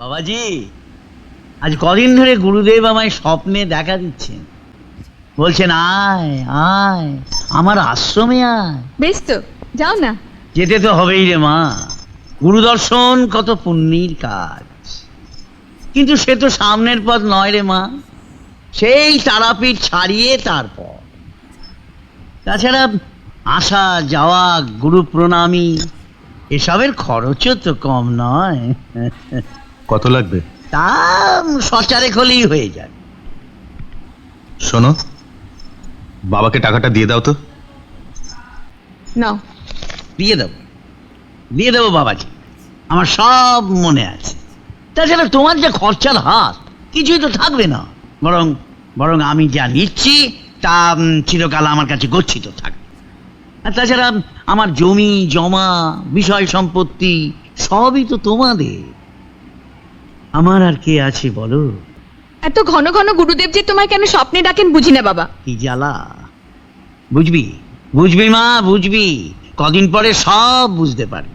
বাবাজি, আজ কদিন ধরে গুরুদেব আমায় স্বপ্নে দেখা দিচ্ছেন, বলছেন আয় আয় আমার আশ্রমে আয়। বেশ তো, যাও না। যেতে তো হবেই রে মা, গুরুদর্শন কত পুণ্যের কাজ, কিন্তু সে তো সামনের পথ নয় রে মা, সেই তারাপীঠ ছাড়িয়ে তারপর। তাছাড়া আসা যাওয়া, গুরু প্রণামী, এসবের খরচও তো কম নয়। কত লাগবে? তা সচারে হলেই হয়ে যাবে। শোনো, বাবাকে টাকাটা দিয়ে দাও তো। নাও। দিয়ে দেবো বাবাজি, আমার সব মনে আছে। তাছাড়া তোমার যে খরচার হাত, কিছুই তো থাকবে না, বরং বরং আমি যা নিচ্ছি তা চিরকাল আমার কাছে গচ্ছিত থাকবে। আর তাছাড়া আমার জমি জমা, বিষয় সম্পত্তি সবই তো তোমাদের, আমার আর কে আছে বলো? এত ঘন ঘন গুরুদেব যে তোমায় কেন স্বপ্নে ডাকেন বুঝি না বাবা। কি জ্বালা! বুঝবি বুঝবি মা, বুঝবি, কদিন পরে সব বুঝতে পারবি।